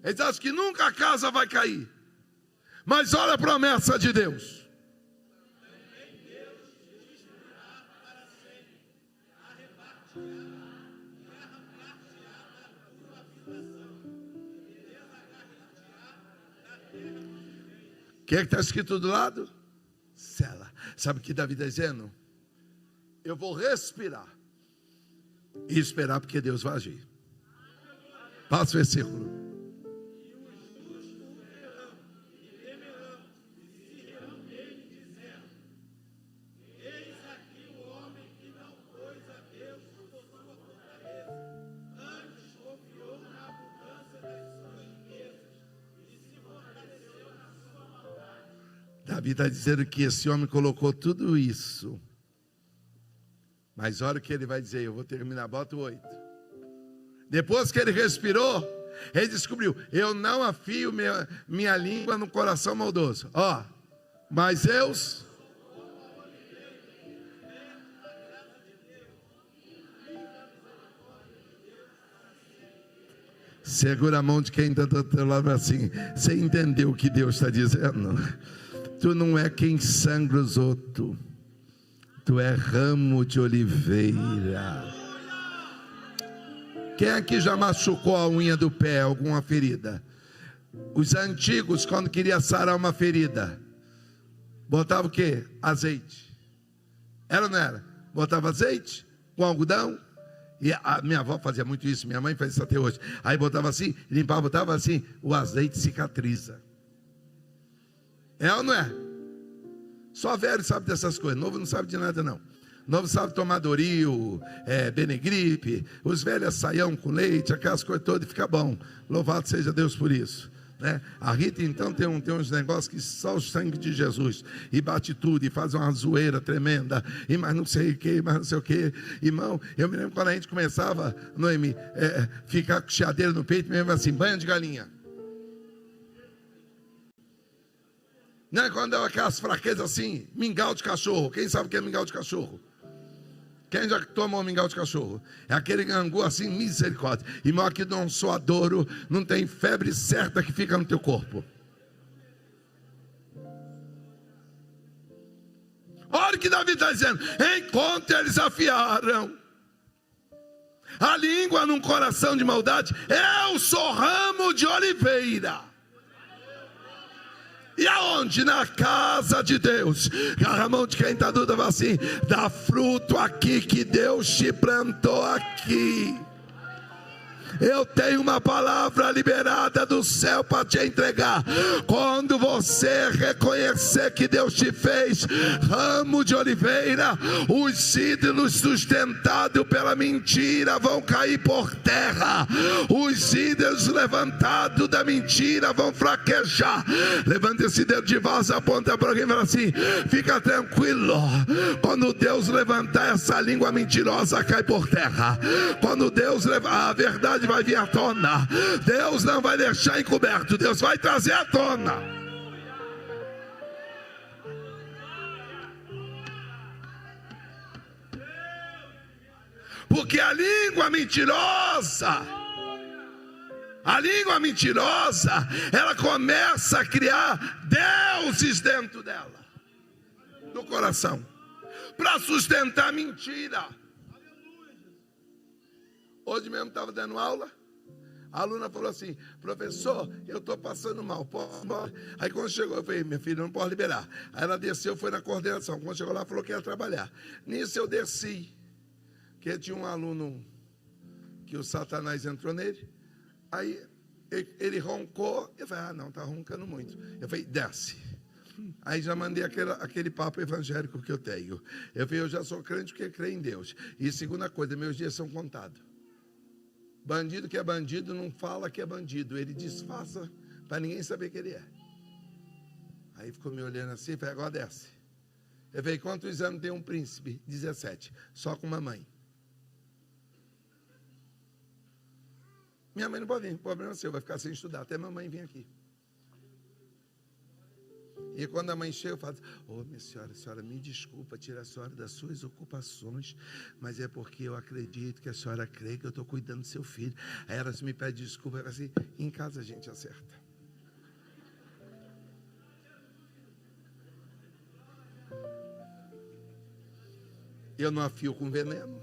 Eles acham que nunca a casa vai cair. Mas olha a promessa de Deus. O que é que está escrito do lado? Sela. Sabe o que Davi está dizendo? Eu vou respirar e esperar porque Deus vai agir. Passa o versículo. Davi está dizendo que esse homem colocou tudo isso. Mas olha o que ele vai dizer. Eu vou terminar, bota o 8. Depois que ele respirou, ele descobriu: eu não afio minha língua no coração maldoso. Ó, mas eu... Segura a mão de quem está do teu lado assim. Você entendeu o que Deus está dizendo? Tu não é quem sangra os outros. Tu é ramo de oliveira. Quem aqui já machucou a unha do pé, alguma ferida? Os antigos, quando queria sarar uma ferida, botava o quê? Azeite. Era ou não era? Botava azeite com algodão. E a minha avó fazia muito isso, minha mãe faz isso até hoje. Aí botava assim, limpava, botava assim, o azeite cicatriza. É ou não é? Só velho sabe dessas coisas, novo não sabe de nada não. Novo sabe tomar Doril, Benegripe, os velhos saião com leite, aquelas coisas todas, e fica bom. Louvado seja Deus por isso. Né? A Rita então tem uns negócios que só o sangue de Jesus, e bate tudo, e faz uma zoeira tremenda, e mais não sei o que, mais não sei o que. Irmão, eu me lembro quando a gente começava, Noemi, ficar com chiadeira no peito, mesmo assim, banho de galinha. Não é quando dava aquelas fraquezas assim, mingau de cachorro. Quem sabe o que é mingau de cachorro? Quem já tomou mingau de cachorro? É aquele angu assim, misericórdia. Irmão, aqui não sou adouro, não tem febre certa que fica no teu corpo. Olha o que Davi está dizendo. Enquanto eles afiaram a língua num coração de maldade, eu sou ramo de oliveira. E aonde? Na casa de Deus. A mão de quem está dúvida, assim, dá fruto aqui que Deus te plantou aqui. Eu tenho uma palavra liberada do céu para te entregar. Quando você reconhecer que Deus te fez ramo de oliveira, os ídolos sustentados pela mentira vão cair por terra. Os ídolos levantados da mentira vão fraquejar. Levanta esse dedo de vaso, aponta para alguém e fala assim: fica tranquilo, quando Deus levantar essa língua mentirosa, cai por terra. Quando Deus levar a verdade, vai vir à tona. Deus não vai deixar encoberto, Deus vai trazer à tona. Porque a língua mentirosa, ela começa a criar deuses dentro dela, no coração, para sustentar a mentira. Hoje mesmo estava dando aula, a aluna falou assim: professor, eu estou passando mal, posso embora? Aí quando chegou, eu falei: minha filha, não pode liberar. Aí ela desceu, foi na coordenação. Quando chegou lá, falou que ia trabalhar. Nisso eu desci, que tinha um aluno que o Satanás entrou nele. Aí ele roncou, eu falei: ah, não, está roncando muito. Eu falei: desce. Aí já mandei aquele papo evangélico que eu tenho. Eu falei: eu já sou crente porque creio em Deus. E segunda coisa, meus dias são contados. Bandido que é bandido não fala que é bandido, ele disfarça para ninguém saber que ele é. Aí ficou me olhando assim, falei: agora desce. Eu falei: quantos anos tem um príncipe? 17, só com uma mãe. Minha mãe não pode vir, o problema é seu, vai ficar sem estudar até mamãe vir aqui. E quando a mãe chega, eu falo: ô, minha senhora, a senhora me desculpa tirar a senhora das suas ocupações, mas é porque eu acredito que a senhora crê que eu estou cuidando do seu filho. Aí ela me pede desculpa, ela assim: em casa a gente acerta. Eu não afio com veneno.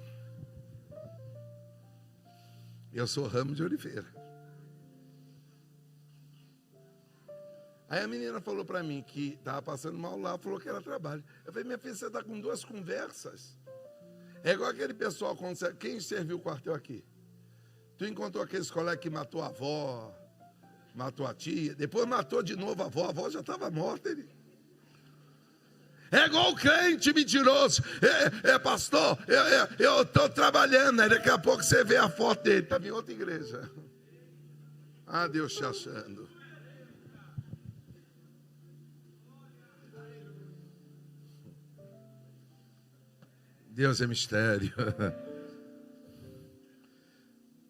Eu sou ramo de oliveira. Aí a menina falou para mim que estava passando mal lá, falou que era trabalho. Eu falei: minha filha, você está com duas conversas. É igual aquele pessoal, quem serviu o quartel aqui? Tu encontrou aqueles colegas que matou a avó, matou a tia, depois matou de novo a avó já estava morta. É igual o crente mentiroso. Pastor, eu estou trabalhando, aí daqui a pouco você vê a foto dele, estava em outra igreja. Ah, Deus te achando. Deus é mistério.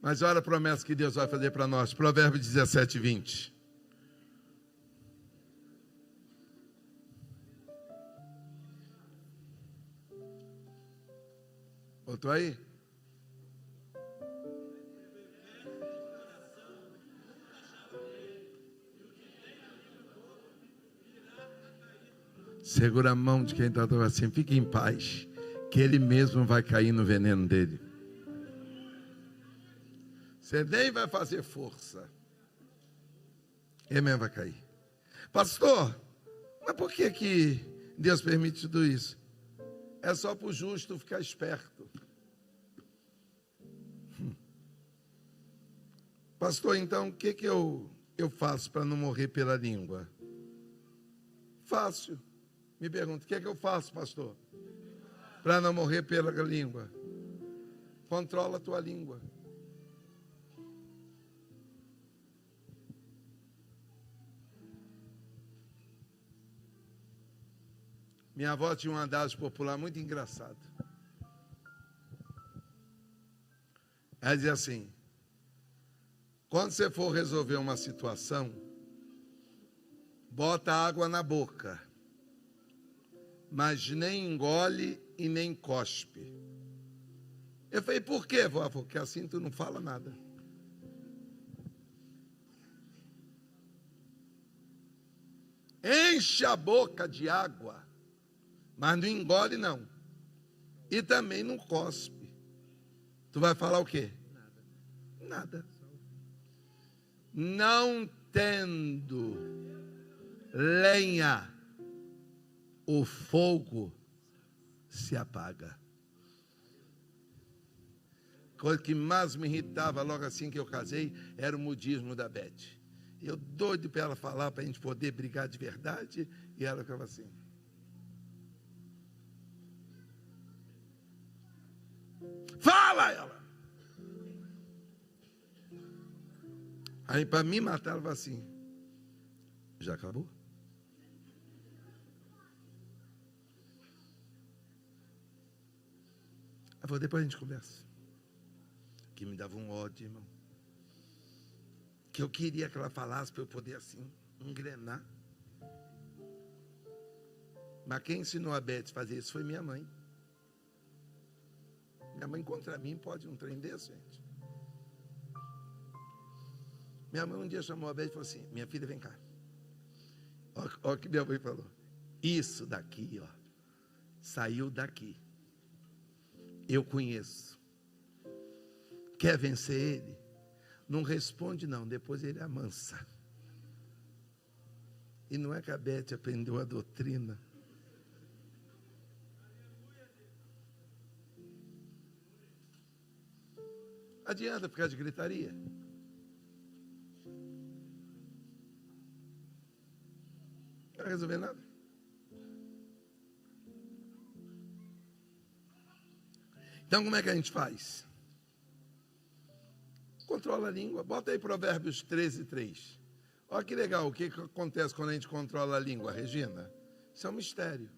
Mas olha a promessa que Deus vai fazer para nós. Provérbios 17, 20. Botou aí? Segura a mão de quem está falando assim, fique em paz, que ele mesmo vai cair no veneno dele. Você nem vai fazer força. Ele mesmo vai cair. Pastor, mas por que Deus permite tudo isso? É só para o justo ficar esperto. Pastor, então o que eu faço para não morrer pela língua? Fácil. Me pergunta, o que eu faço, pastor? Para não morrer pela língua? Controla a tua língua. Minha avó tinha um adágio popular muito engraçado. Ela dizia assim: quando você for resolver uma situação, bota água na boca, mas nem engole e nem cospe. Eu falei, por quê, vó? Porque assim tu não fala nada. Enche a boca de água, mas não engole não. E também não cospe. Tu vai falar o quê? Nada. Não tendo lenha, o fogo se apaga. Coisa que mais me irritava logo assim que eu casei era o modismo da Beth. Eu doido para ela falar, para a gente poder brigar de verdade, e ela ficava assim. Fala ela! Aí para me matar, ela falava assim, já acabou? Eu falei, depois a gente conversa. Que me dava um ódio, irmão. Que eu queria que ela falasse para eu poder assim, engrenar. Mas quem ensinou a Beth a fazer isso foi minha mãe. Minha mãe contra mim pode um trem desse, gente. Minha mãe um dia chamou a Beth e falou assim, minha filha, vem cá. Olha o que minha mãe falou. Isso daqui, ó, saiu daqui. Eu conheço. Quer vencer ele? Não responde não, depois ele amansa. E não é que a Beth aprendeu a doutrina. Adianta ficar de gritaria. Não vai resolver nada. Então como é que a gente faz? Controla a língua. Bota aí Provérbios 13:3. Olha que legal, o que acontece quando a gente controla a língua, Regina? Isso é um mistério.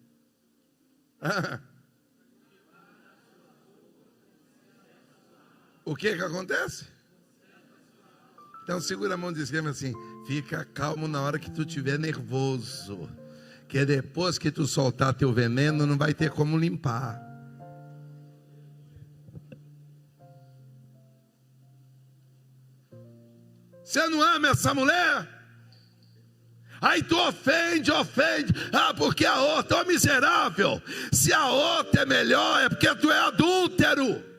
O que acontece? Então segura a mão de esquerda assim, fica calmo na hora que tu estiver nervoso, que depois que tu soltar teu veneno, não vai ter como limpar. Você não ama essa mulher? Aí tu ofende. Ah, porque a outra é miserável. Se a outra é melhor, é porque tu é adúltero.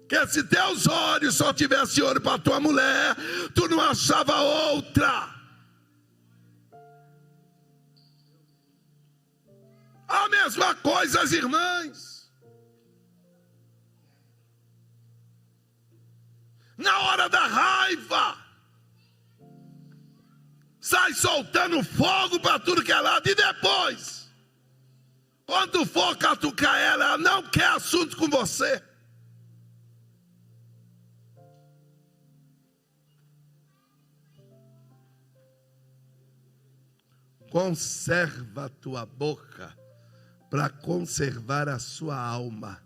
Porque se teus olhos só tivesse olho para tua mulher, tu não achava outra. A mesma coisa as irmãs. Na hora da raiva, sai soltando fogo para tudo que é lado. E depois, quando for catucar ela não quer assunto com você. Conserva a tua boca para conservar a sua alma.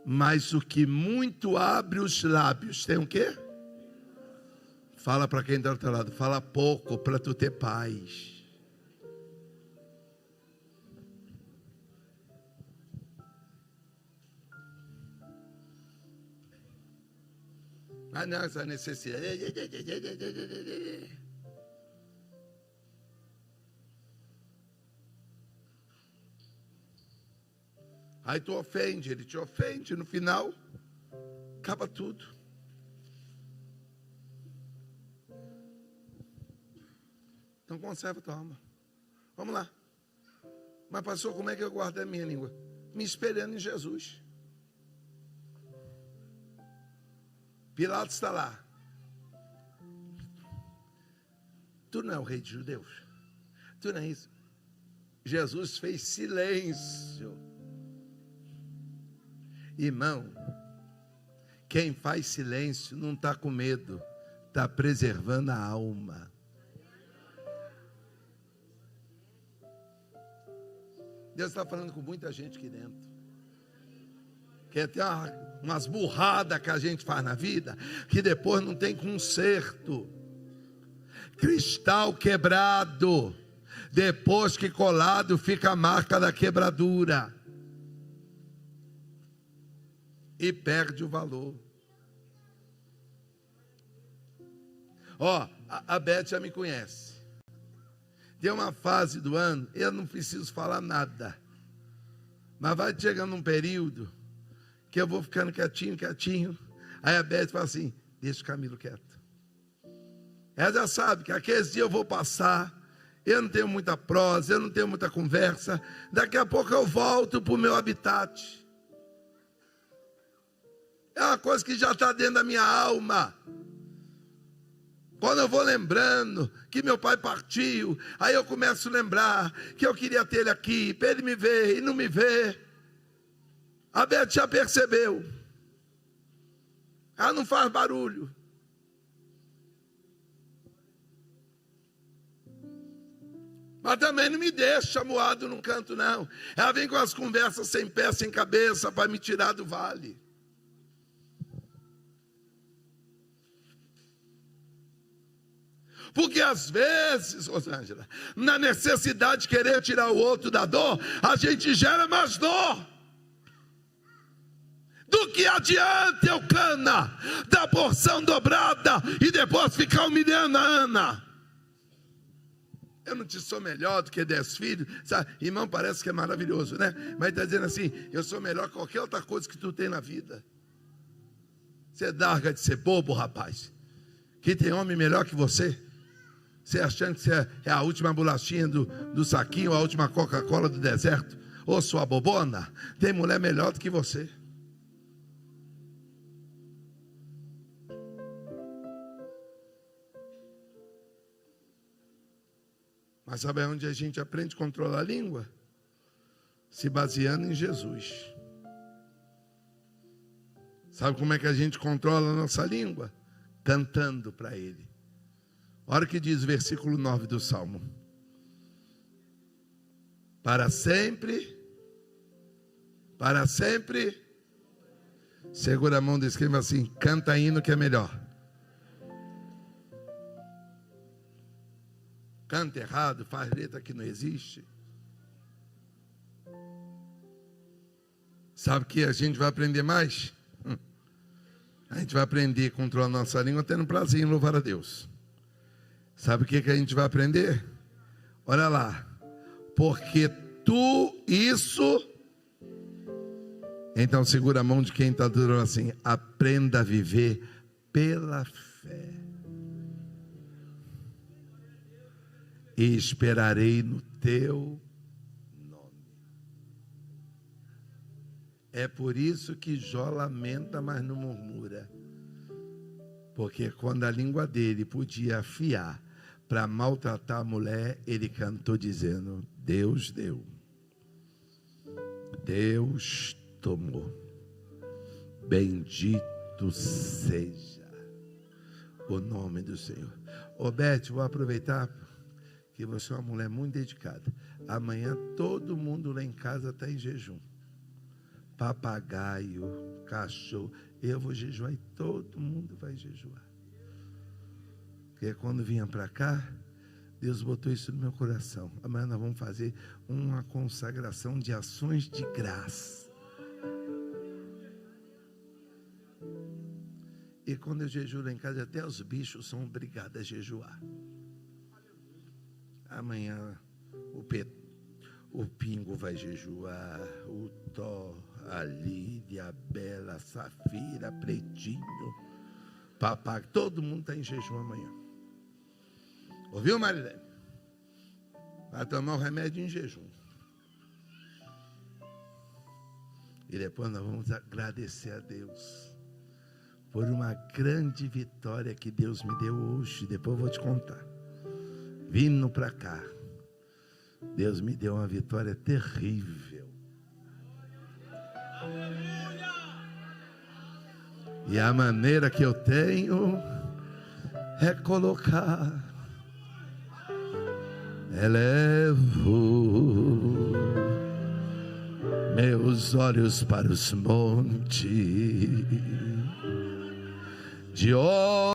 Mas o que muito abre os lábios, tem o quê? Fala para quem está do outro lado, fala pouco para tu ter paz. Ah não, essa necessidade. Aí tu ofende, ele te ofende, no final, acaba tudo. Então conserva a tua alma. Vamos lá. Mas pastor, como é que eu guardo a minha língua? Me espelhando em Jesus. Pilatos está lá. Tu não é o rei dos judeus. Tu não é isso. Jesus fez silêncio. Irmão, quem faz silêncio não está com medo, está preservando a alma. Deus está falando com muita gente aqui dentro. Que até umas burradas que a gente faz na vida, que depois não tem conserto. Cristal quebrado, depois que colado fica a marca da quebradura. E perde o valor. Ó, a Beth já me conhece. Tem uma fase do ano, eu não preciso falar nada. Mas vai chegando um período que eu vou ficando quietinho. Aí a Beth fala assim, deixa o Camilo quieto. Ela já sabe que aqueles dias eu vou passar, eu não tenho muita prosa, eu não tenho muita conversa. Daqui a pouco eu volto para o meu habitat. É uma coisa que já está dentro da minha alma. Quando eu vou lembrando que meu pai partiu, aí eu começo a lembrar que eu queria ter ele aqui, para ele me ver e não me ver. A Beth já percebeu. Ela não faz barulho. Mas também não me deixa moado num canto, não. Ela vem com as conversas sem pé, sem cabeça, para me tirar do vale. Porque às vezes, Rosângela, na necessidade de querer tirar o outro da dor, a gente gera mais dor. Do que adianta eu cana, da porção dobrada, e depois ficar humilhando a Ana. Eu não te sou melhor do que 10 filhos, sabe? Irmão, parece que é maravilhoso, né? Mas está dizendo assim, eu sou melhor que qualquer outra coisa que tu tem na vida. Você larga de ser bobo, rapaz. Que tem homem melhor que você. Você achando que você é a última bolachinha do saquinho, a última Coca-Cola do deserto. Ô sua bobona, tem mulher melhor do que você. Mas sabe onde a gente aprende a controlar a língua? Se baseando em Jesus. Sabe como é que a gente controla a nossa língua? Cantando para Ele. Olha o que diz o versículo 9 do Salmo. Para sempre, segura a mão do esquema assim, canta hino que é melhor. Canta errado, faz letra que não existe. Sabe que a gente vai aprender mais? A gente vai aprender a controlar a nossa língua tendo prazer em louvar a Deus. Sabe o que a gente vai aprender? Olha lá. Porque tu isso... Então segura a mão de quem está dando assim. Aprenda a viver pela fé. E esperarei no teu nome. É por isso que Jó lamenta, mas não murmura. Porque quando a língua dele podia afiar para maltratar a mulher, ele cantou dizendo, Deus deu, Deus tomou, bendito seja o nome do Senhor. Ô Beth, vou aproveitar que você é uma mulher muito dedicada. Amanhã todo mundo lá em casa está em jejum. Papagaio, cachorro. Eu vou jejuar e todo mundo vai jejuar. Porque quando vinha para cá, Deus botou isso no meu coração. Amanhã nós vamos fazer uma consagração de ações de graça. E quando eu jejuo lá em casa, até os bichos são obrigados a jejuar. Amanhã O Pingo vai jejuar, o Tó, a Lídia, a Bela, a Safira, Pretinho, Papai, todo mundo está em jejum amanhã. Ouviu, Marilene? Vai tomar o remédio em jejum. E depois nós vamos agradecer a Deus por uma grande vitória que Deus me deu hoje. Depois eu vou te contar. Vindo para cá, Deus me deu uma vitória terrível. E a maneira que eu tenho é colocar, elevo meus olhos para os montes, de